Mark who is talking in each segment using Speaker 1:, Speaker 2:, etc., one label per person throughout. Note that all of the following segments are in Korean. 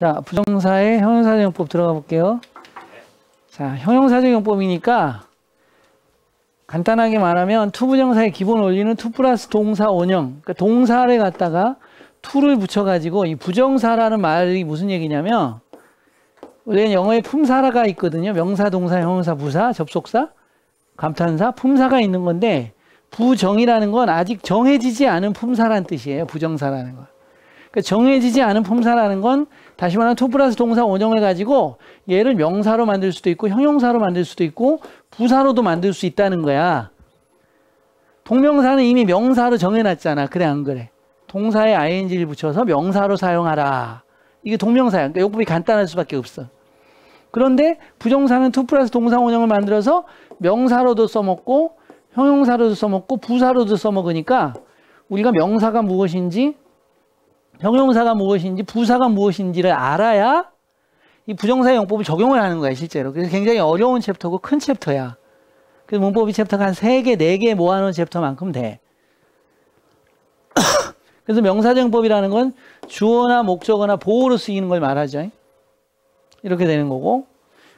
Speaker 1: 자, 부정사의 형용사적용법 들어가 볼게요. 자, 형용사적용법이니까 간단하게 말하면 투부정사의 기본 원리는 투 플러스 동사 원형. 그러니까 동사를 갖다가 to를 붙여가지고 이 부정사라는 말이 무슨 얘기냐면 우리는 영어에 품사가 있거든요. 명사, 동사, 형용사, 부사, 접속사, 감탄사, 품사가 있는 건데 부정이라는 건 아직 정해지지 않은 품사란 뜻이에요. 부정사라는 건. 그러니까 정해지지 않은 품사라는 건 다시 말하면 투 플러스 동사 원형을 가지고 얘를 명사로 만들 수도 있고 형용사로 만들 수도 있고 부사로도 만들 수 있다는 거야. 동명사는 이미 명사로 정해놨잖아. 그래 안 그래? 동사에 ing를 붙여서 명사로 사용하라. 이게 동명사야. 그러니까 요법이 간단할 수밖에 없어. 그런데 부정사는 투 플러스 동사 원형을 만들어서 명사로도 써먹고 형용사로도 써먹고 부사로도 써먹으니까 우리가 명사가 무엇인지 형용사가 무엇인지 부사가 무엇인지를 알아야 이 부정사의 용법을 적용을 하는 거야 실제로. 그래서 굉장히 어려운 챕터고 큰 챕터야. 그래서 문법이 챕터가 한 3개, 4개 모아놓은 챕터만큼 돼. 그래서 명사정법이라는 건 주어나 목적어나 보어로 쓰이는 걸 말하죠. 이렇게 되는 거고,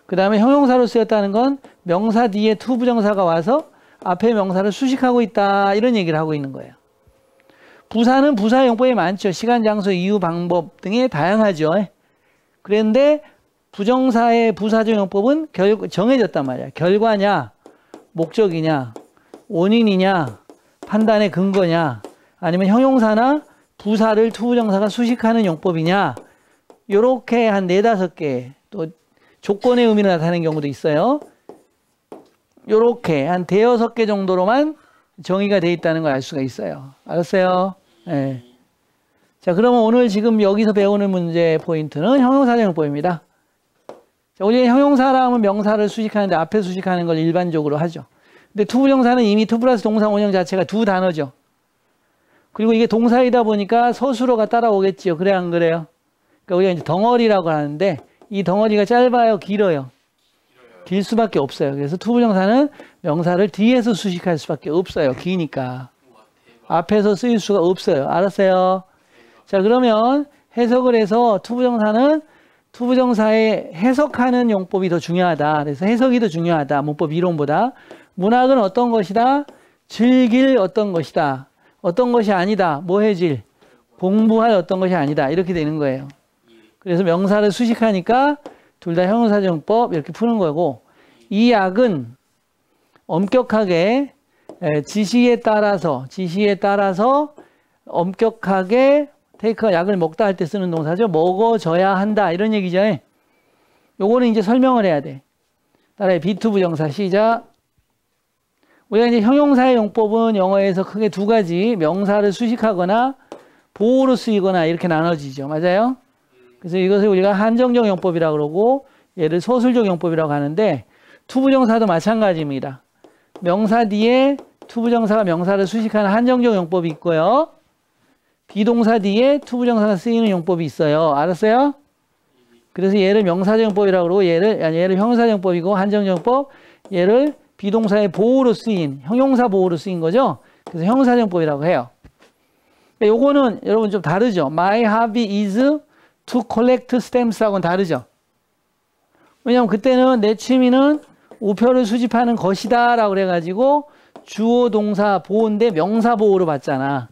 Speaker 1: 그 다음에 형용사로 쓰였다는 건 명사 뒤에 투 부정사가 와서 앞에 명사를 수식하고 있다 이런 얘기를 하고 있는 거예요. 부사는 부사의 용법이 많죠. 시간, 장소, 이유, 방법 등이 다양하죠. 그런데 부정사의 부사적 용법은 정해졌단 말이야. 결과냐, 목적이냐, 원인이냐, 판단의 근거냐, 아니면 형용사나 부사를 투부정사가 수식하는 용법이냐, 요렇게 한 4-5개, 또 조건의 의미를 나타내는 경우도 있어요. 요렇게 한 5-6개 정도로만 정의가 돼 있다는 걸 알 수가 있어요. 알았어요? 네. 자, 그러면 오늘 지금 여기서 배우는 문제 포인트는 형용사적용법입니다. 자, 우리 형용사라 하면 명사를 수식하는데 앞에 수식하는 걸 일반적으로 하죠. 근데 투부정사는 이미 투 플러스 동사 원형 자체가 2 단어죠. 그리고 이게 동사이다 보니까 서술어가 따라오겠지요. 그래 안 그래요? 그러니까 우리가 이제 덩어리라고 하는데 이 덩어리가 짧아요, 길어요? 길 수밖에 없어요. 그래서 투부정사는 명사를 뒤에서 수식할 수밖에 없어요. 기니까. 앞에서 쓰일 수가 없어요. 알았어요? 자, 그러면 해석을 해서 투부정사는 투부정사의 해석하는 용법이 더 중요하다. 그래서 해석이 더 중요하다. 문법 이론보다. 문학은 어떤 것이다? 즐길 어떤 것이다. 어떤 것이 아니다. 뭐 해질? 공부할 어떤 것이 아니다. 이렇게 되는 거예요. 그래서 명사를 수식하니까 둘 다 형용사정법 이렇게 푸는 거고, 이 약은 엄격하게 지시에 따라서 엄격하게 약을 먹다 할 때 쓰는 동사죠. 먹어줘야 한다 이런 얘기죠. 요거는 이제 설명을 해야 돼. 따라해. B2 부정사 시작. 우리가 이제 형용사의 용법은 영어에서 크게 2가지, 명사를 수식하거나 보호로 쓰이거나 이렇게 나눠지죠. 맞아요? 그래서 이것을 우리가 한정적 용법이라고 그러고 얘를 서술적 용법이라고 하는데, 투부정사도 마찬가지입니다. 명사 뒤에 투부정사가 명사를 수식하는 한정적 용법이 있고요. 비동사 뒤에 투부정사가 쓰이는 용법이 있어요. 알았어요? 그래서 얘를 명사적 용법이라고 그러고 얘를 형용사적 용법이고, 한정적 용법, 얘를 비동사의 보호로 쓰인, 형용사 보호로 쓰인 거죠. 그래서 형용사적 용법이라고 해요. 요거는 여러분 좀 다르죠. My hobby is to collect stamps하고는 다르죠. 왜냐하면 그때는 내 취미는 우표를 수집하는 것이다 라고 그래가지고 주어 동사 보호인데 명사 보호로 봤잖아.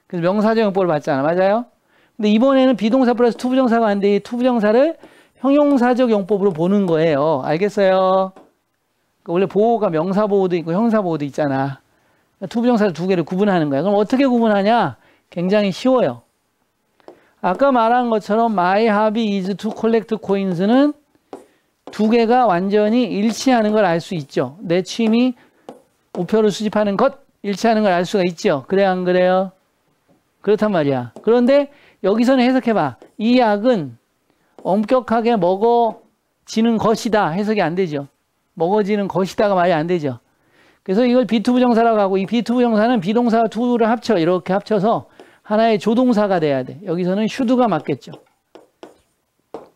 Speaker 1: 그래서 명사적 용법을 봤잖아. 맞아요? 근데 이번에는 비동사 플러스 투부정사가 왔는데 이 투부정사를 형용사적 용법으로 보는 거예요. 알겠어요? 원래 보호가 명사 보호도 있고 형사 보호도 있잖아. 투부정사 2개를 구분하는 거야. 그럼 어떻게 구분하냐? 굉장히 쉬워요. 아까 말한 것처럼 My hobby is to collect coins는 2개가 완전히 일치하는 걸 알 수 있죠. 내 취미 우표를 수집하는 것 일치하는 걸 알 수가 있죠. 그래 안 그래요? 그렇단 말이야. 그런데 여기서는 해석해봐. 이 약은 엄격하게 먹어지는 것이다. 해석이 안 되죠. 먹어지는 것이다가 말이 안 되죠. 그래서 이걸 B2 부정사라고 하고, 이 B2 부정사는 비동사와 to를 합쳐 이렇게 합쳐서 하나의 조동사가 돼야 돼. 여기서는 should가 맞겠죠.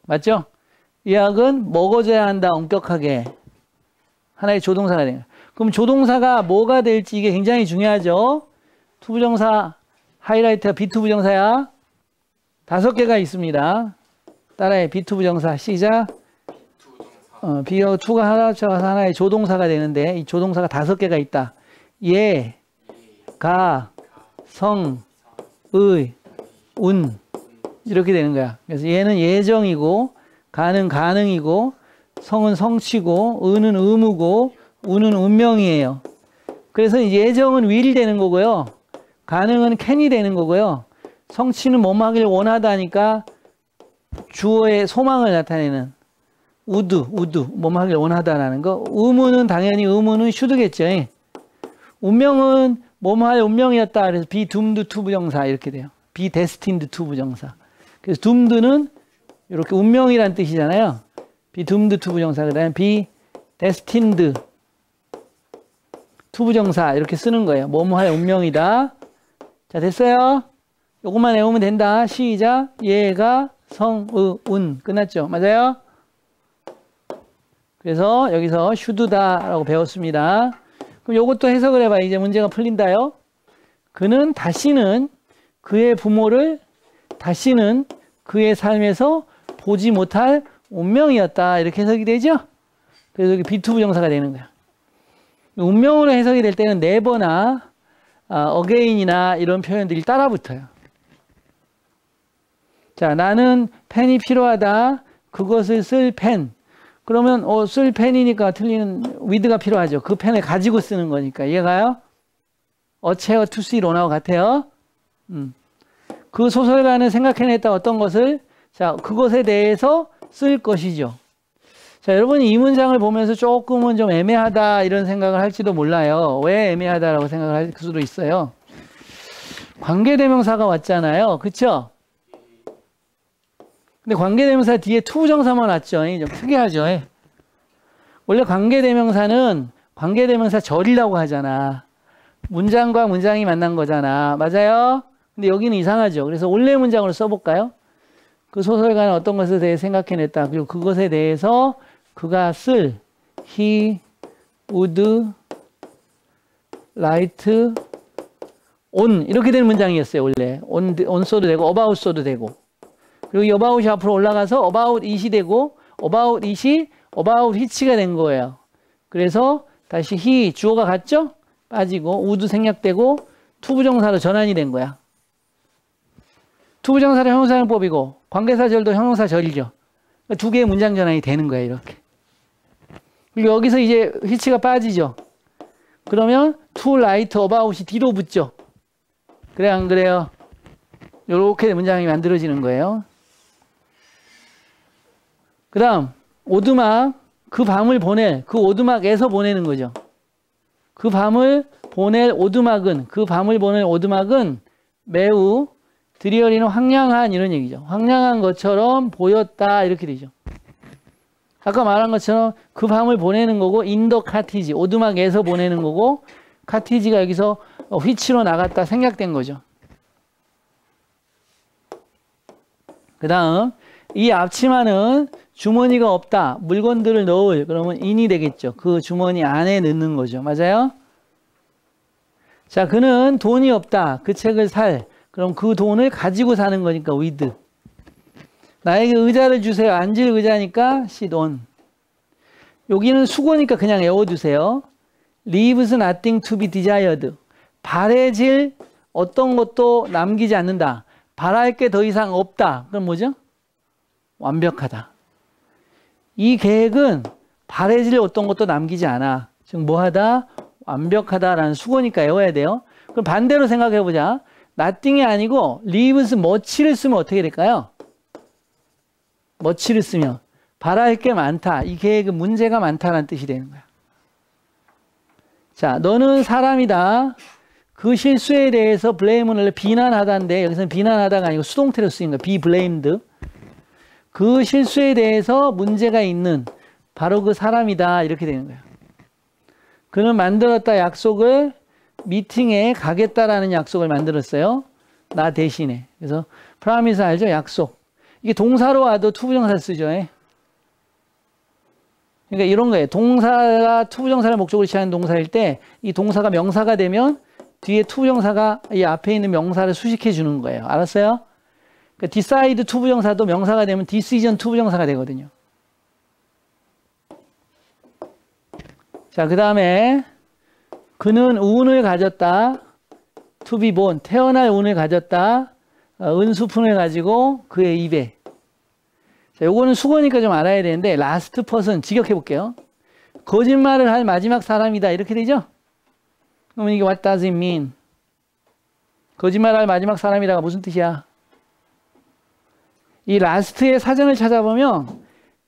Speaker 1: 맞죠? 이 약은 먹어줘야 한다. 엄격하게. 하나의 조동사가 돼요. 그럼 조동사가 뭐가 될지 이게 굉장히 중요하죠. 투부정사 하이라이트가 B2 부정사야. 5개가 있습니다. 따라해. 비투부정사 시작. 비어 투가 하나 합쳐서 하나의 조동사가 되는데 이 조동사가 5개가 있다. 예, 가, 성, 의, 운 이렇게 되는 거야. 그래서 얘는 예정이고 가는 가능이고 성은 성취고 의는 의무고 운은 운명이에요. 그래서 예정은 will 되는 거고요. 가능은 can이 되는 거고요. 성취는 뭐뭐 하길 원하다니까 주어의 소망을 나타내는 would 뭐뭐 하길 원하다라는 거. 의무는 당연히 의무는 should겠죠. 운명은 뭐뭐 할 운명이었다. 그래서 be doomed to 부정사 이렇게 돼요. be destined to 부정사. 그래서 doomed는 이렇게 운명이란 뜻이잖아요. be doomed to 부정사. 그다음에 be destined to 부정사 이렇게 쓰는 거예요. 뭐뭐 할 운명이다. 자, 됐어요? 요것만 외우면 된다. 시작. 예가 성, 의, 운. 끝났죠? 맞아요? 그래서 여기서 should다라고 배웠습니다. 그럼 요것도 해석을 해봐. 이제 문제가 풀린다요. 그는 다시는 그의 부모를 다시는 그의 삶에서 보지 못할 운명이었다. 이렇게 해석이 되죠? 그래서 여기 비투부정사가 되는 거야. 운명으로 해석이 될 때는 never나 again이나 이런 표현들이 따라붙어요. 자, 나는 펜이 필요하다. 그것을 쓸 펜. 그러면 쓸 펜이니까 틀리는 with가 필요하죠. 그 펜을 가지고 쓰는 거니까. 이해가요? 어체어 투시로나와 같아요. 그 소설가는 생각해냈다 어떤 것을 자 그것에 대해서 쓸 것이죠. 자, 여러분이 이 문장을 보면서 조금은 좀 애매하다 이런 생각을 할지도 몰라요. 왜 애매하다라고 생각을 할 수도 있어요. 관계대명사가 왔잖아요. 그쵸? 근데 관계대명사 뒤에 투부정사만 왔죠. 좀 특이하죠. 원래 관계대명사는 관계대명사 절이라고 하잖아. 문장과 문장이 만난 거잖아. 맞아요? 근데 여기는 이상하죠. 그래서 원래 문장으로 써볼까요? 그 소설가는 어떤 것에 대해 생각해냈다. 그리고 그것에 대해서 그가 쓸 he would write on 이렇게 되는 문장이었어요. 원래 on 써도 되고 about 써도 되고 그리고 이 about이 앞으로 올라가서 about it이 되고 about it이 about which가 된 거예요. 그래서 다시 he 주어가 같죠? 빠지고 would 생략되고 투부정사로 전환이 된 거야. 투부정사는 형용사용법이고 관계사절도 형용사절이죠. 두 개의 문장 전환이 되는 거예요. 이렇게. 그리고 여기서 이제 which가 빠지죠. 그러면 to write about이 뒤로 붙죠. 그래 안 그래요? 이렇게 문장이 만들어지는 거예요. 그 다음 오두막 그 밤을 보낼 그 오두막에서 보내는 거죠. 그 밤을 보낼 오두막은 그 밤을 보낼 오두막은 매우 드리얼이는 황량한 이런 얘기죠. 황량한 것처럼 보였다 이렇게 되죠. 아까 말한 것처럼 그 밤을 보내는 거고 인더 카티지 오두막에서 보내는 거고 카티지가 여기서 which로 나갔다 생략된 거죠. 그 다음 이 앞치마는 주머니가 없다. 물건들을 넣을 그러면 in이 되겠죠. 그 주머니 안에 넣는 거죠. 맞아요? 자, 그는 돈이 없다. 그 책을 살. 그럼 그 돈을 가지고 사는 거니까 with. 나에게 의자를 주세요. 앉을 의자니까 sit on. 여기는 수고니까 그냥 외워두세요. leaves nothing to be desired. 바래질 어떤 것도 남기지 않는다. 바랄 게 더 이상 없다. 그럼 뭐죠? 완벽하다. 이 계획은 바래질 어떤 것도 남기지 않아. 즉 뭐하다? 완벽하다라는 수고니까 외워야 돼요. 그럼 반대로 생각해보자. nothing이 아니고 leaves much를 쓰면 어떻게 될까요? much를 쓰면 바랄 게 많다. 이 계획은 문제가 많다라는 뜻이 되는 거야. 자, 너는 사람이다. 그 실수에 대해서 blame은 원래 비난하다인데 여기서는 비난하다가 아니고 수동태로 쓰인 거야. be blamed. 그 실수에 대해서 문제가 있는 바로 그 사람이다. 이렇게 되는 거야. 그는 만들었다 약속을 미팅에 가겠다라는 약속을 만들었어요. 나 대신에. 그래서 promise 알죠? 약속. 이게 동사로 와도 투부정사 쓰죠. 그러니까 이런 거예요. 동사가 투부정사를 목적으로 취하는 동사일 때 이 동사가 명사가 되면 뒤에 투부정사가 이 앞에 있는 명사를 수식해 주는 거예요. 알았어요? 그러니까 decide to 부정사도 명사가 되면 decision to 부정사가 되거든요. 자, 그 다음에 그는 운을 가졌다. to be born, 태어날 운을 가졌다. 은수푼을 가지고 그의 입에. 자, 요거는 수거니까 좀 알아야 되는데 last person 직역해 볼게요. 거짓말을 할 마지막 사람이다. 이렇게 되죠? 그러면 이게 what does it mean? 거짓말을 할 마지막 사람이라가 무슨 뜻이야? 이 last의 사전을 찾아보면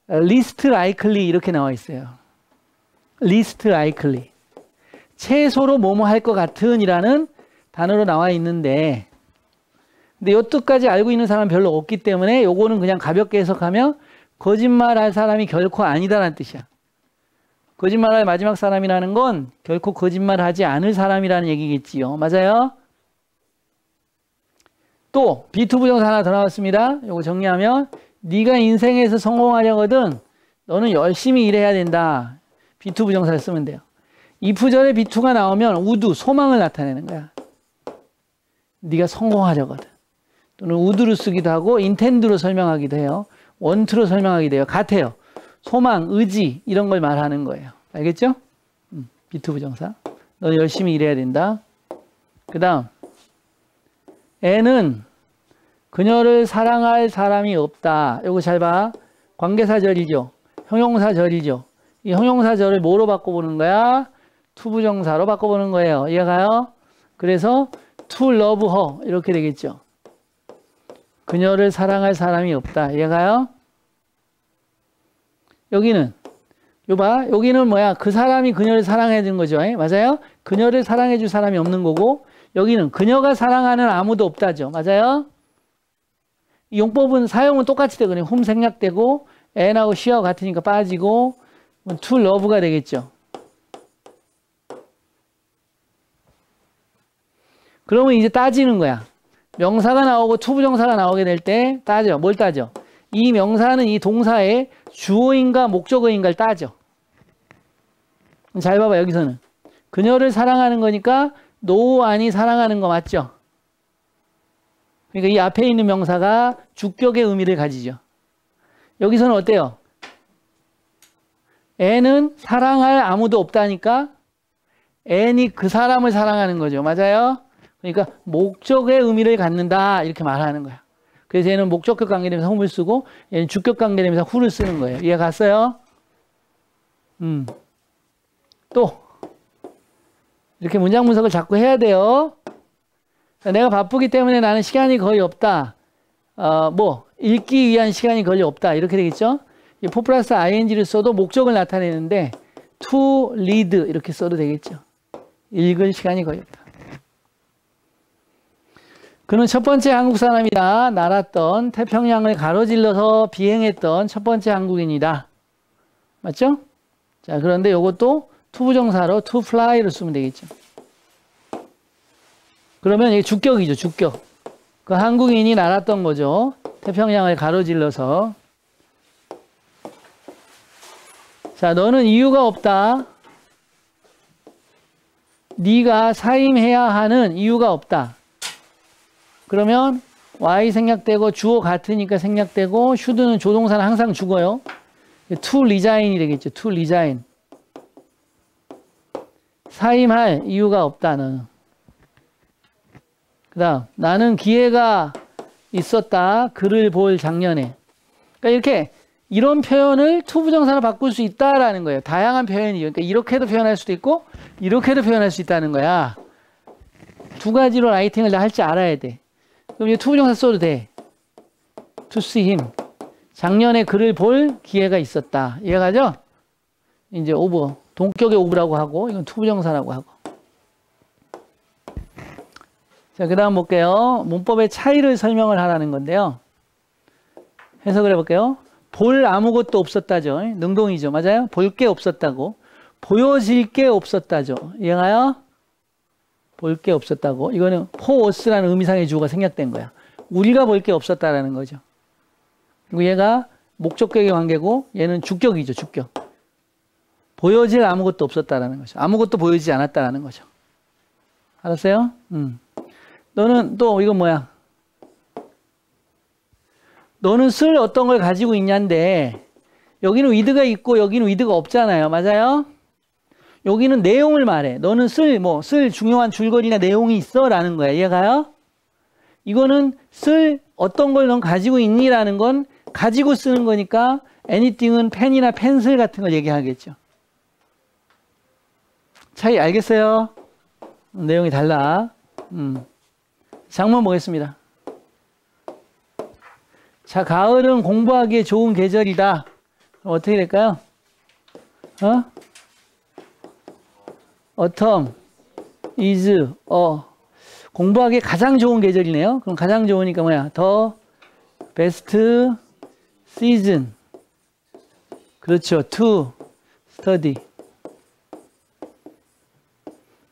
Speaker 1: least likely 이렇게 나와 있어요. least likely. 최소로 뭐뭐 할 것 같은 이라는 단어로 나와 있는데, 근데 요 뜻까지 알고 있는 사람은 별로 없기 때문에 요거는 그냥 가볍게 해석하면 거짓말할 사람이 결코 아니다라는 뜻이야. 거짓말할 마지막 사람이라는 건 결코 거짓말하지 않을 사람이라는 얘기겠지요. 맞아요? 또 B2 부정사 하나 더 나왔습니다. 요거 정리하면 네가 인생에서 성공하려거든 너는 열심히 일해야 된다. B2 부정사를 쓰면 돼요. if절에 B2가 나오면 would, 소망을 나타내는 거야. 네가 성공하려거든. 또는 would로 쓰기도 하고 intend로 설명하기도 해요. want로 설명하기도 해요. 같아요. 소망, 의지 이런 걸 말하는 거예요. 알겠죠? B2 부정사. 너는 열심히 일해야 된다. 그 다음 애는 그녀를 사랑할 사람이 없다. 요거 잘 봐. 관계사절이죠. 형용사절이죠. 이 형용사절을 뭐로 바꿔보는 거야? to 부정사로 바꿔보는 거예요. 이해가요? 그래서 to love her 이렇게 되겠죠. 그녀를 사랑할 사람이 없다. 이해가요? 여기는 요봐. 여기는 뭐야? 그 사람이 그녀를 사랑해 준 거죠. 맞아요? 그녀를 사랑해 줄 사람이 없는 거고, 여기는 그녀가 사랑하는 아무도 없다죠. 맞아요? 이 용법은 사용은 똑같이 되거든요. whom 생략되고 and하고 she하고 같으니까 빠지고 to love가 되겠죠. 그러면 이제 따지는 거야. 명사가 나오고 to 부정사가 나오게 될 때 따져. 뭘 따져? 이 명사는 이 동사의 주어인가 목적어인가를 따져. 잘 봐봐. 여기서는 그녀를 사랑하는 거니까 no 아니 사랑하는 거 맞죠? 그러니까 이 앞에 있는 명사가 주격의 의미를 가지죠. 여기서는 어때요? 애는 사랑할 아무도 없다니까 애니 그 사람을 사랑하는 거죠. 맞아요? 그러니까 목적의 의미를 갖는다 이렇게 말하는 거야. 그래서 얘는 목적격 관계대명사 whom을 쓰고 얘는 주격 관계대명사 who를 쓰는 거예요. 이해 갔어요? 또 이렇게 문장 분석을 자꾸 해야 돼요. 내가 바쁘기 때문에 나는 시간이 거의 없다. 읽기 위한 시간이 거의 없다. 이렇게 되겠죠? 이 for 플러스 ing를 써도 목적을 나타내는데 to read 이렇게 써도 되겠죠. 읽을 시간이 거의 없다. 그는 첫 번째 한국 사람이다. 날았던 태평양을 가로질러서 비행했던 첫 번째 한국인이다. 맞죠? 자, 그런데 이것도 to 부정사로 to fly를 쓰면 되겠죠. 그러면 이게 주격이죠. 주격. 그 한국인이 날았던 거죠. 태평양을 가로질러서. 자, 너는 이유가 없다. 네가 사임해야 하는 이유가 없다. 그러면 y 생략되고 주어 같으니까 생략되고 should는 조동사는 항상 죽어요. to resign이 되겠죠. to resign. 사임할 이유가 없다는. 그 다음 나는 기회가 있었다. 그를 볼 작년에. 그러니까 이렇게 이런 표현을 to 부정사로 바꿀 수 있다라는 거예요. 다양한 표현이죠. 그러니까 이렇게도 표현할 수도 있고 이렇게도 표현할 수 있다는 거야. 두 가지로 라이팅을 다 할 줄 알아야 돼. 그럼 이제 to 부정사 써도 돼. to see him. 작년에 그를 볼 기회가 있었다. 이해가죠? 이제 over. 동격의 over라고 하고 이건 to 부정사라고 하고. 자, 그 다음 볼게요. 문법의 차이를 설명을 하라는 건데요. 해석을 해볼게요. 볼 아무것도 없었다죠. 능동이죠. 맞아요? 볼 게 없었다고. 보여질 게 없었다죠. 이해가요? 볼 게 없었다고. 이거는 for us라는 의미상의 주어가 생략된 거야. 우리가 볼 게 없었다라는 거죠. 그리고 얘가 목적격의 관계고 얘는 주격이죠. 주격. 보여질 아무것도 없었다라는 거죠. 아무것도 보여지지 않았다라는 거죠. 알았어요? 너는 또 이건 뭐야? 너는 쓸 어떤 걸 가지고 있냐인데 여기는 with가 있고 여기는 with가 없잖아요. 맞아요? 여기는 내용을 말해. 너는 쓸 중요한 줄거리나 내용이 있어? 라는 거야. 이해가요? 이거는 쓸 어떤 걸 넌 가지고 있니? 라는 건 가지고 쓰는 거니까 anything은 펜이나 펜슬 같은 걸 얘기하겠죠. 차이 알겠어요? 내용이 달라. 장문 보겠습니다. 자, 가을은 공부하기에 좋은 계절이다. 그럼 어떻게 될까요? Autumn is 공부하기에 가장 좋은 계절이네요. 그럼 가장 좋으니까 뭐야? The best season. 그렇죠. To study.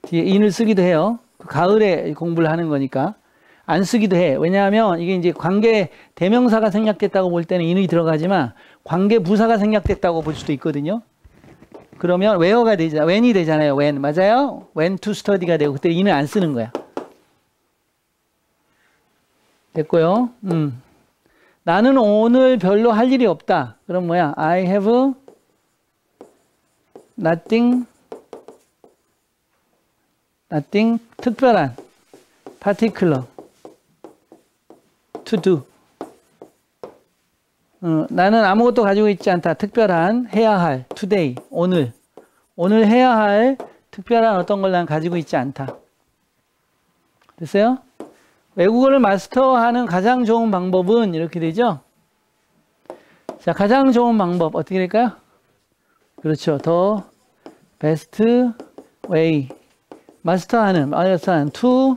Speaker 1: 뒤에 in을 쓰기도 해요. 가을에 공부를 하는 거니까. 안 쓰기도 해. 왜냐하면 이게 이제 관계 대명사가 생략됐다고 볼 때는 in이 들어가지만 관계 부사가 생략됐다고 볼 수도 있거든요. 그러면 where가 되잖아요. when이 되잖아요. when. 맞아요? when to study가 되고 그때 in을 안 쓰는 거야. 됐고요. 나는 오늘 별로 할 일이 없다. 그럼 뭐야? I have nothing 특별한 particular to do. 나는 아무것도 가지고 있지 않다. 특별한 해야 할 today 오늘 해야 할 특별한 어떤 걸 난 가지고 있지 않다. 됐어요? 외국어를 마스터하는 가장 좋은 방법은 이렇게 되죠. 자, 가장 좋은 방법 어떻게 될까요? 그렇죠. The best way. 마스터하는 to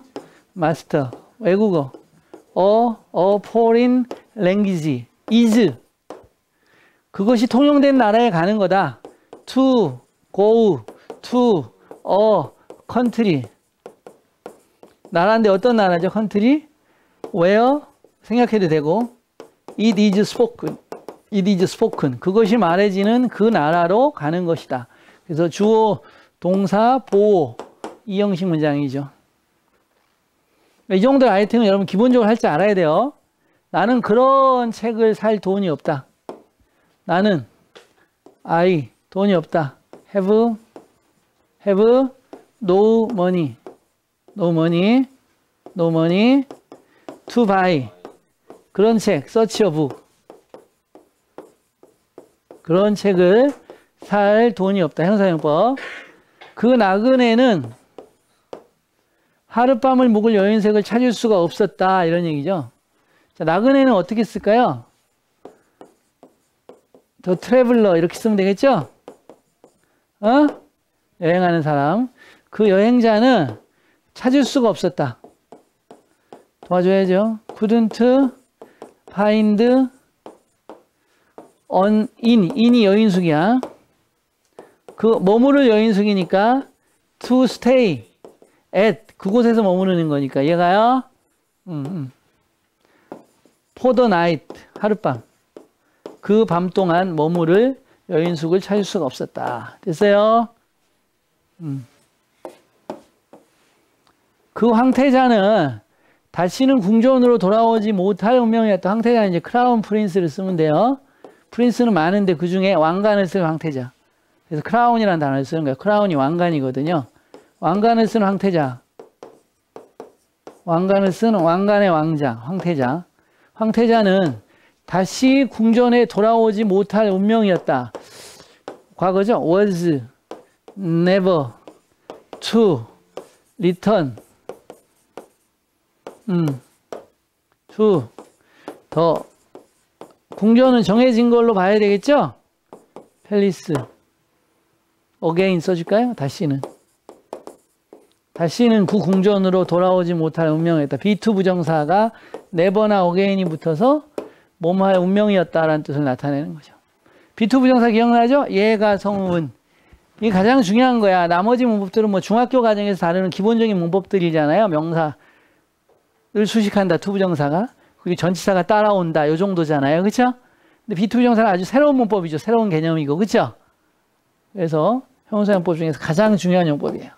Speaker 1: master 외국어. A foreign language is 그것이 통용된 나라에 가는 거다. To go to a country. 나라인데 어떤 나라죠? country? where 생각해도 되고 it is spoken. 그것이 말해지는 그 나라로 가는 것이다. 그래서 주어, 동사, 보호 이 형식 문장이죠. 이 정도 아이템은 여러분 기본적으로 할 줄 알아야 돼요. 나는 그런 책을 살 돈이 없다. 나는 돈이 없다. have no money to buy 그런 책, search a book 그런 책을 살 돈이 없다. 형사용법. 그 나그네는 하룻밤을 묵을 여인색을 찾을 수가 없었다. 이런 얘기죠. 자, 나그네는 어떻게 쓸까요? The traveler 이렇게 쓰면 되겠죠? 여행하는 사람. 그 여행자는 찾을 수가 없었다. 도와줘야죠. couldn't find in이 여인숙이야. 그 머무를 여인숙이니까 to stay at 그곳에서 머무르는 거니까 얘가요. for the night 하룻밤 그 밤 동안 머무를 여인숙을 찾을 수가 없었다. 됐어요? 그 황태자는 다시는 궁전으로 돌아오지 못할 운명이었다. 황태자는 이제 크라운 프린스를 쓰면 돼요. 프린스는 많은데 그 중에 왕관을 쓸 황태자. 그래서 크라운이라는 단어를 쓰는 거예요. 크라운이 왕관이거든요. 왕관을 쓰는 황태자. 왕관을 쓰는 왕관의 왕자, 황태자. 황태자는 다시 궁전에 돌아오지 못할 운명이었다. 과거죠. was never to return to 더 궁전은 정해진 걸로 봐야 되겠죠? 팰리스 again 써줄까요? 다시는 그 궁전으로 돌아오지 못할 운명이었다. be2 부정사가 never나 again이 붙어서 뭐뭐할 운명이었다라는 뜻을 나타내는 거죠. be2 부정사 기억나죠? 예가 성운. 이게 가장 중요한 거야. 나머지 문법들은 뭐 중학교 과정에서 다루는 기본적인 문법들이잖아요. 명사를 수식한다. to 부정사가. 그리고 전치사가 따라온다. 이 정도잖아요. 그렇죠? 근데 be2 부정사는 아주 새로운 문법이죠. 새로운 개념이고. 그렇죠? 그래서 형용사용법 중에서 가장 중요한 용법이에요.